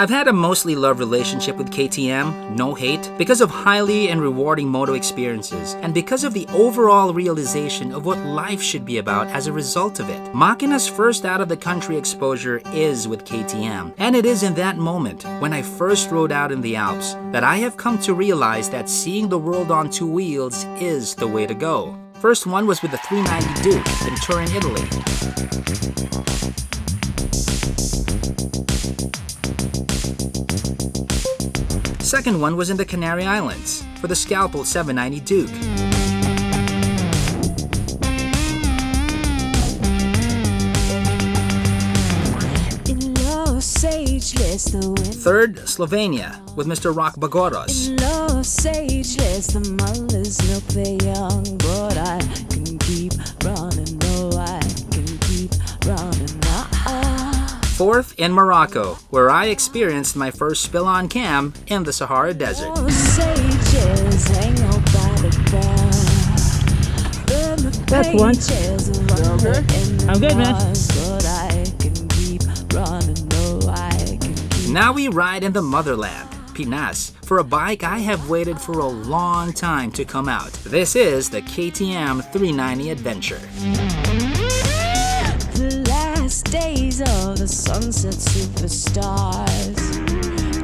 I've had a mostly love relationship with KTM, no hate, because of highly and rewarding moto experiences, and because of the overall realization of what life should be about as a result of it. Makina's first out of the country exposure is with KTM, and it is in that moment, when I first rode out in the Alps, that I have come to realize that seeing the world on two wheels is the way to go. First one was with the 390 Duke in Turin, Italy. Second one was in the Canary Islands for the Scalpel 790 Duke. Third, Slovenia with Mr. Rock Bagoros. Fourth, in Morocco, where I experienced my first spill on cam in the Sahara Desert. That's one. Okay. I'm good, man. Now we ride in the motherland, Pinas, for a bike I have waited for a long time to come out. This is the KTM 390 Adventure. The last days of the sunset superstars,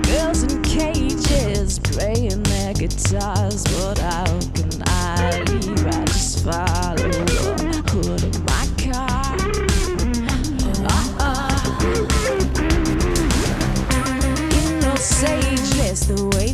girls in cages playing their guitars, but how can I leave? I just follow the hood of my car.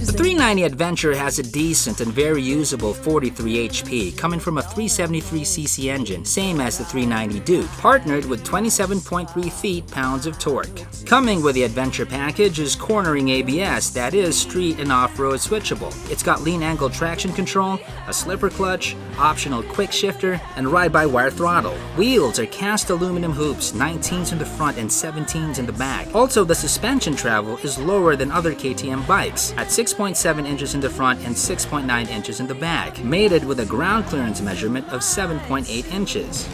The 390 Adventure has a decent and very usable 43 HP coming from a 373cc engine, same as the 390 Duke, partnered with 27.3 feet-pounds of torque. Coming with the Adventure package is cornering ABS that is street and off-road switchable. It's got lean angle traction control, a slipper clutch, optional quick shifter, and ride-by-wire throttle. Wheels are cast aluminum hoops, 19s in the front and 17s in the back. Also, the suspension travel is lower than other KTM bikes at 6.7 inches in the front and 6.9 inches in the back, mated with a ground clearance measurement of 7.8 inches.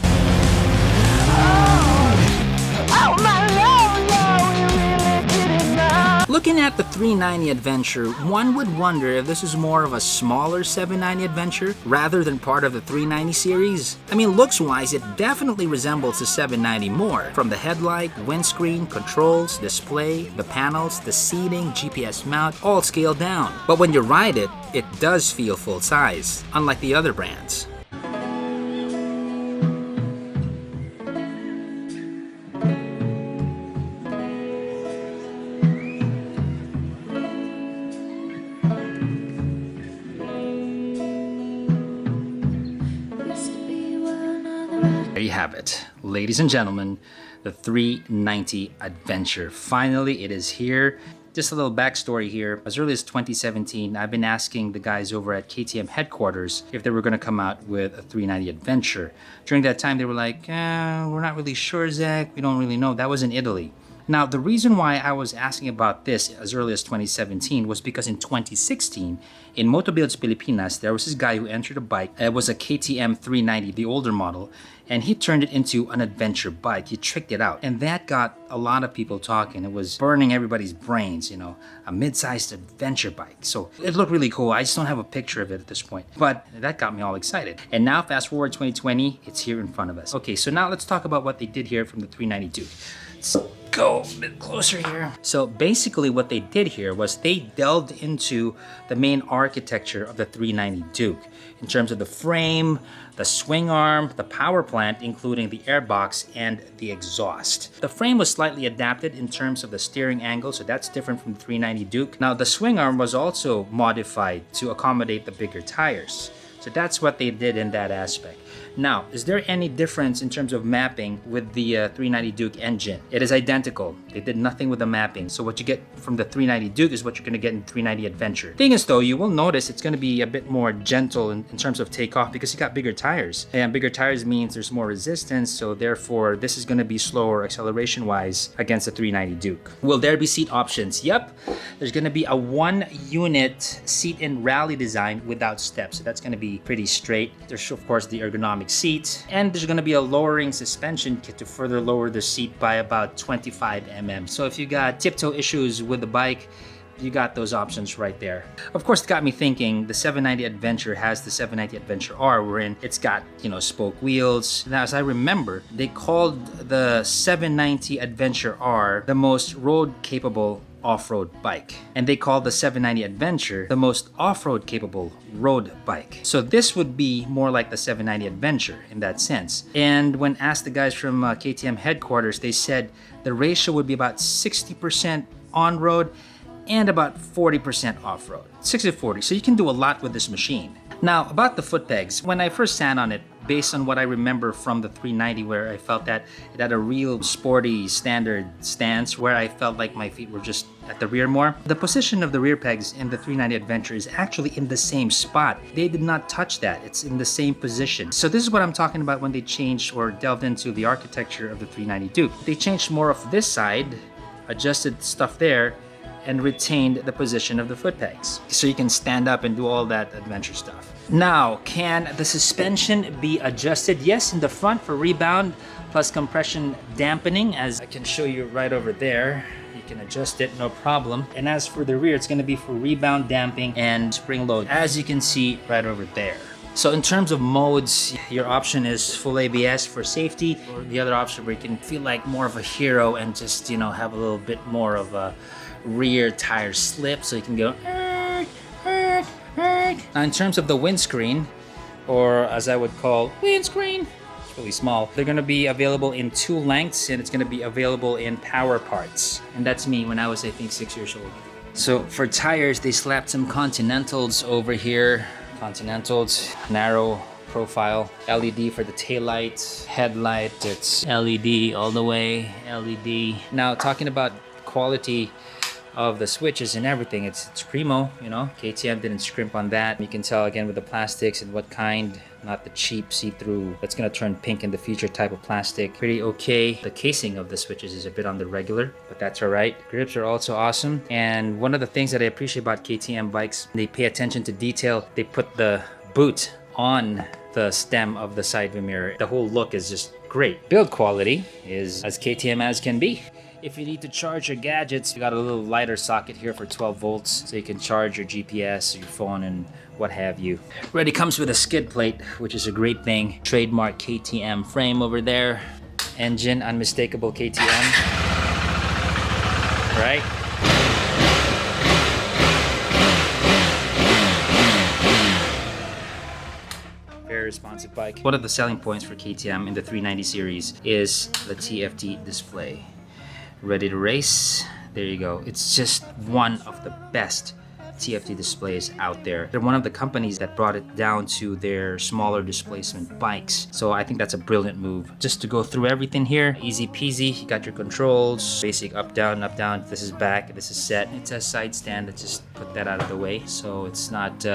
Looking at the 390 Adventure, one would wonder if this is more of a smaller 790 Adventure rather than part of the 390 series. I mean, looks-wise, it definitely resembles the 790 more, from the headlight, windscreen, controls, display, the panels, the seating, GPS mount, all scaled down. But when you ride it, it does feel full-size, unlike the other brands. There you have it, ladies and gentlemen, the 390 Adventure. Finally, it is here. Just a little backstory here. As early as 2017, I've been asking the guys over at KTM headquarters if they were going to come out with a 390 Adventure. During that time, they were like, we're not really sure, Zach. We don't really know. That was in Italy. Now, the reason why I was asking about this as early as 2017 was because in 2016, in Motobuilds Pilipinas, there was this guy who entered a bike. It was a KTM 390, the older model, and he turned it into an adventure bike. He tricked it out, and that got a lot of people talking. It was burning everybody's brains, you know, a mid-sized adventure bike. So it looked really cool. I just don't have a picture of it at this point, but that got me all excited. And now, fast forward 2020, it's here in front of us. Okay, so now let's talk about what they did here from the 390 Duke. Let's go a bit closer here. So basically what they did here was they delved into the main architecture of the 390 Duke in terms of the frame, the swing arm, the power plant, including the airbox and the exhaust. The frame was slightly adapted in terms of the steering angle, so that's different from the 390 Duke. Now the swing arm was also modified to accommodate the bigger tires. So that's what they did in that aspect. Now, is there any difference in terms of mapping with the 390 Duke engine? It is identical. They did nothing with the mapping. So what you get from the 390 Duke is what you're going to get in 390 Adventure. Thing is though, you will notice it's going to be a bit more gentle in terms of takeoff because you got bigger tires. And bigger tires means there's more resistance, so therefore this is going to be slower acceleration-wise against the 390 Duke. Will there be seat options? Yep. There's going to be a one-unit seat in rally design without steps. So that's going to be pretty straight. There's of course the ergonomic seat, and there's gonna be a lowering suspension kit to further lower the seat by about 25 mm. So if you got tiptoe issues with the bike, you got those options right there. Of course, it got me thinking, the 790 Adventure has the 790 Adventure R, wherein it's got, you know, spoke wheels. Now, as I remember, they called the 790 Adventure R the most road-capable off-road bike. And they called the 790 Adventure the most off-road capable road bike. So this would be more like the 790 Adventure in that sense. And when asked the guys from KTM headquarters, they said the ratio would be about 60% on-road and about 40% off-road, 60-40. So you can do a lot with this machine. Now, about the foot pegs, when I first sat on it, based on what I remember from the 390, where I felt that it had a real sporty standard stance where I felt like my feet were just at the rear more. The position of the rear pegs in the 390 Adventure is actually in the same spot. They did not touch that. It's in the same position. So this is what I'm talking about when they changed or delved into the architecture of the 392. They changed more of this side, adjusted stuff there, and retained the position of the foot pegs. So you can stand up and do all that adventure stuff. Now, can the suspension be adjusted? Yes, in the front for rebound plus compression dampening, as I can show you right over there. You can adjust it, no problem. And as for the rear, it's gonna be for rebound damping and spring load, as you can see right over there. So in terms of modes, your option is full ABS for safety, or the other option where you can feel like more of a hero and just, you know, have a little bit more of a rear tire slip, so you can go. Now in terms of the windscreen, or as I would call windscreen, it's really small. They're gonna be available in 2 lengths, and it's gonna be available in power parts. And that's me when I was, I think, 6 years old. So for tires, they slapped some Continentals over here. Continentals, narrow profile, LED for the taillight, headlight, it's LED all the way, LED. Now talking about quality of the switches and everything, it's primo, you know. KTM didn't scrimp on that. You can tell again with the plastics and what kind, not the cheap see-through that's gonna turn pink in the future type of plastic. Pretty okay. The casing of the switches is a bit on the regular, but that's all right. Grips are also awesome. And one of the things that I appreciate about KTM bikes, they pay attention to detail. They put the boot on the stem of the side view mirror. The whole look is just great. Build quality is as KTM as can be. If you need to charge your gadgets, you got a little lighter socket here for 12 volts, so you can charge your GPS, your phone, and what have you. Already comes with a skid plate, which is a great thing. Trademark KTM frame over there. Engine, unmistakable KTM. Right? Very responsive bike. One of the selling points for KTM in the 390 series is the TFT display. Ready to race? There you go. It's just one of the best TFT displays out there. They're one of the companies that brought it down to their smaller displacement bikes. So I think that's a brilliant move. Just to go through everything here, easy peasy. You got your controls, basic up, down, this is back, this is set. It's a side stand that just put that out of the way, so it's not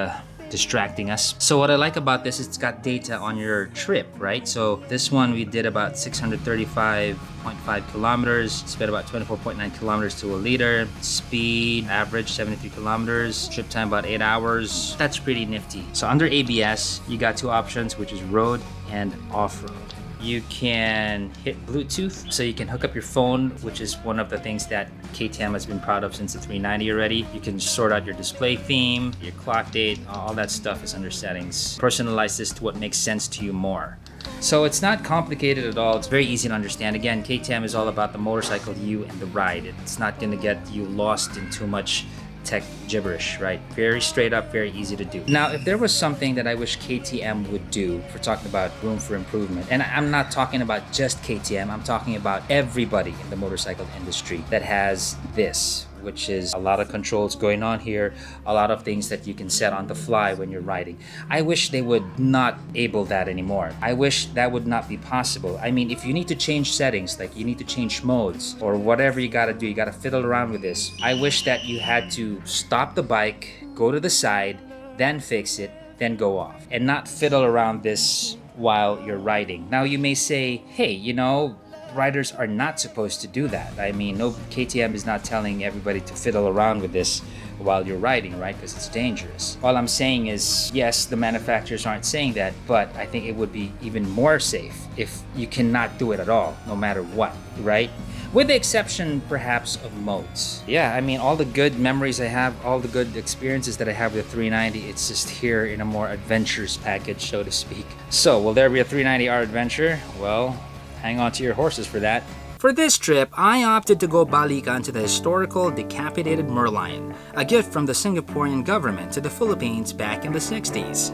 distracting us. So what I like about this is it's got data on your trip, right? So this one we did about 635.5 kilometers, spent about 24.9 kilometers to a liter, speed average 73 kilometers, trip time about 8 hours. That's pretty nifty. So under ABS, you got 2 options, which is road and off-road. You can hit Bluetooth, so you can hook up your phone, which is one of the things that KTM has been proud of since the 390 already. You can sort out your display theme, your clock date, all that stuff is under settings. Personalize this to what makes sense to you more. So it's not complicated at all. It's very easy to understand. Again, KTM is all about the motorcycle, you, and the ride. It's not gonna get you lost in too much tech gibberish, right? Very straight up, very easy to do. Now, if there was something that I wish KTM would do, if we're talking about room for improvement, and I'm not talking about just KTM, I'm talking about everybody in the motorcycle industry that has this, which is a lot of controls going on here, a lot of things that you can set on the fly when you're riding. I wish they would not able that anymore. I wish that would not be possible. I mean, if you need to change settings, like you need to change modes or whatever you gotta do, you gotta fiddle around with this. I wish that you had to stop the bike, go to the side, then fix it, then go off, and not fiddle around this while you're riding. Now you may say, hey, you know, riders are not supposed to do that. I mean, no, KTM is not telling everybody to fiddle around with this while you're riding, right? Because it's dangerous. All I'm saying is, yes, the manufacturers aren't saying that, but I think it would be even more safe if you cannot do it at all, no matter what, right? With the exception, perhaps, of modes. Yeah, I mean, all the good memories I have, all the good experiences that I have with the 390, it's just here in a more adventurous package, so to speak. So, will there be a 390R adventure? Well, hang on to your horses for that. For this trip, I opted to go balikan to the historical decapitated merlion, a gift from the Singaporean government to the Philippines back in the 60s.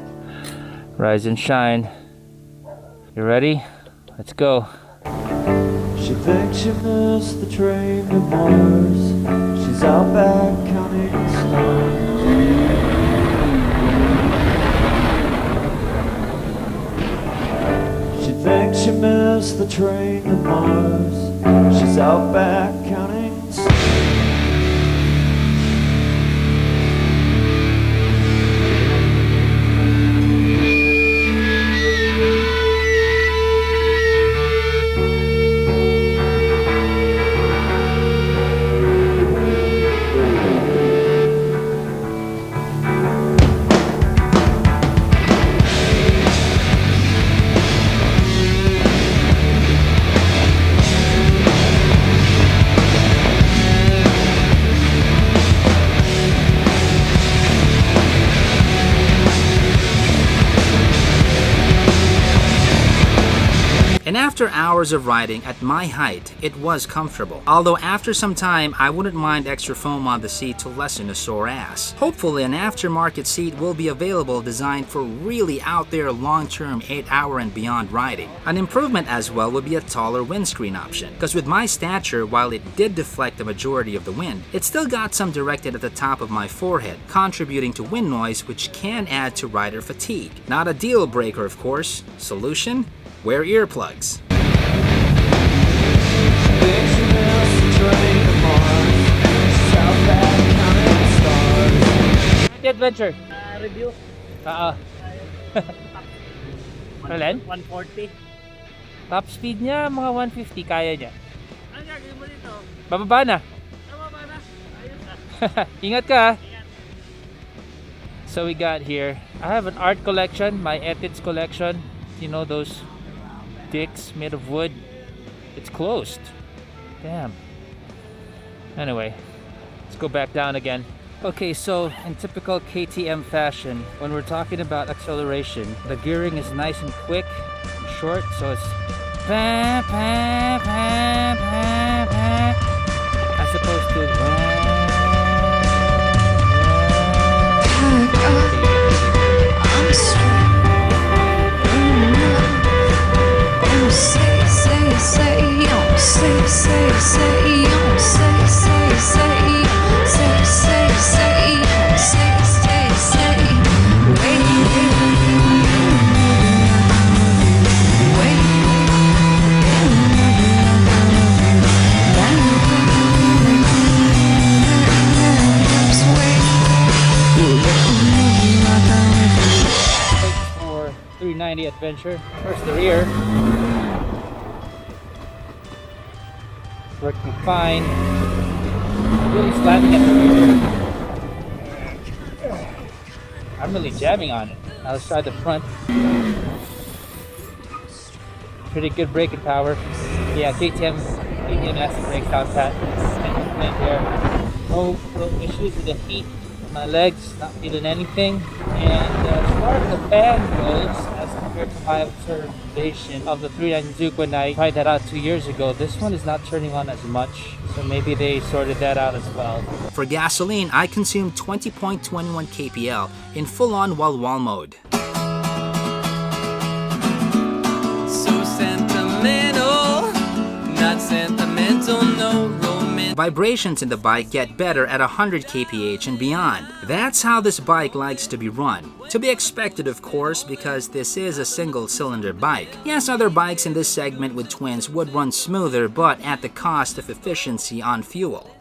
Rise and shine. You ready? Let's go. She thinks she missed the train to Mars. She's out back counting stars. She thinks she missed the train to Mars. She's out back counting stars. And after hours of riding at my height, it was comfortable. Although after some time, I wouldn't mind extra foam on the seat to lessen a sore ass. Hopefully an aftermarket seat will be available designed for really out there long-term 8-hour and beyond riding. An improvement as well would be a taller windscreen option, because with my stature, while it did deflect the majority of the wind, it still got some directed at the top of my forehead, contributing to wind noise which can add to rider fatigue. Not a deal breaker, of course. Solution? Wear earplugs. The adventure. Review. Alin? 140. Top speed niya, mga 150 kaya niya. Ano gagawin mo dito? Bababa na. Tama ba na? Ayos na. Ingat ka. So we got here. I have an art collection, my Ethids collection. You know those dicks made of wood? It's closed. Damn. Anyway, let's go back down again. Okay, so in typical KTM fashion, when we're talking about acceleration, the gearing is nice and quick and short, so it's pa, pa, pa, pa, pa, as opposed to I'm strong. for 390 Adventure. First the rear. Working fine. Really slapping at the rear. I'm really jamming on it. Now let's try the front. Pretty good braking power. Yeah, KTM has the brakes down pat. And there. No issues with the heat. My legs, not feeling anything. And as far as the fan goes, as compared to my observation of the 390 Zook when I tried that out 2 years ago, this one is not turning on as much. So maybe they sorted that out as well. For gasoline, I consumed 20.21 kpl in full-on wall-wall mode. So sentimental, not sentimental, no romantic. Vibrations in the bike get better at 100 kph and beyond. That's how this bike likes to be run. To be expected, of course, because this is a single-cylinder bike. Yes, other bikes in this segment with twins would run smoother, but at the cost of efficiency on fuel.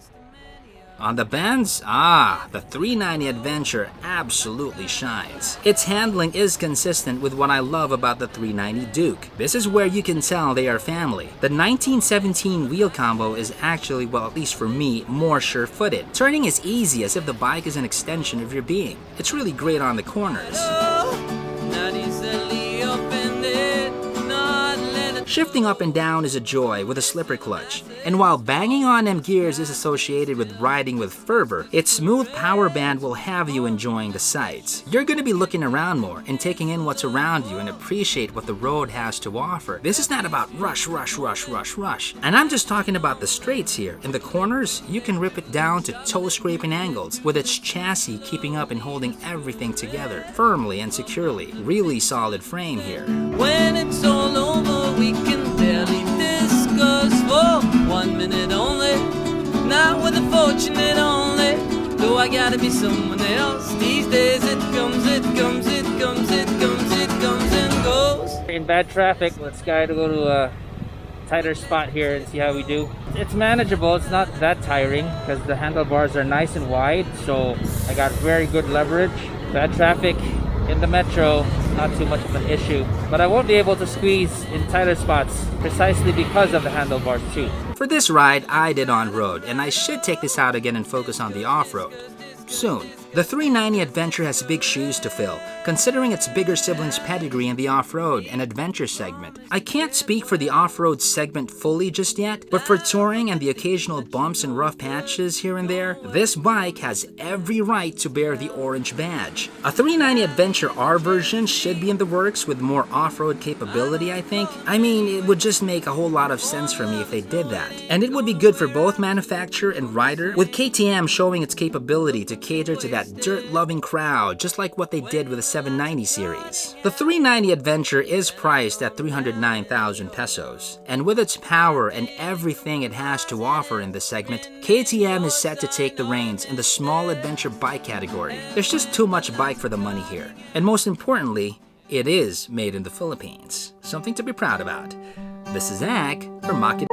On the bends, the 390 Adventure absolutely shines. Its handling is consistent with what I love about the 390 Duke. This is where you can tell they are family. The 1917 wheel combo is actually, well, at least for me, more sure-footed. Turning is easy as if the bike is an extension of your being. It's really great on the corners. Not easily offended, not let it. Shifting up and down is a joy with a slipper clutch. And while banging on them gears is associated with riding with fervor, its smooth power band will have you enjoying the sights. You're going to be looking around more and taking in what's around you and appreciate what the road has to offer. This is not about rush, rush, rush, rush, rush. And I'm just talking about the straights here. In the corners, you can rip it down to toe-scraping angles, with its chassis keeping up and holding everything together, firmly and securely. Really solid frame here. When it's all over, we can barely discuss for 1 minute only. Not with the fortunate only. Though I gotta be someone else. These days it comes, it comes, it comes, it comes, it comes and goes. In bad traffic, let's try to go to a tighter spot here and see how we do. It's manageable, it's not that tiring because the handlebars are nice and wide, so I got very good leverage. Bad traffic in the metro, not too much of an issue, but I won't be able to squeeze in tighter spots precisely because of the handlebars too. For this ride, I did on-road, and I should take this out again and focus on the off-road soon. The 390 Adventure has big shoes to fill, considering its bigger siblings' pedigree in the off-road and adventure segment. I can't speak for the off-road segment fully just yet, but for touring and the occasional bumps and rough patches here and there, this bike has every right to bear the orange badge. A 390 Adventure R version should be in the works with more off-road capability, I think. I mean, it would just make a whole lot of sense for me if they did that. And it would be good for both manufacturer and rider, with KTM showing its capability to cater to that dirt-loving crowd, just like what they did with the 790 series. The 390 Adventure is priced at 309,000 pesos, and with its power and everything it has to offer in this segment, KTM is set to take the reins in the small adventure bike category. There's just too much bike for the money here, and most importantly, it is made in the Philippines. Something to be proud about. This is Zach from Maki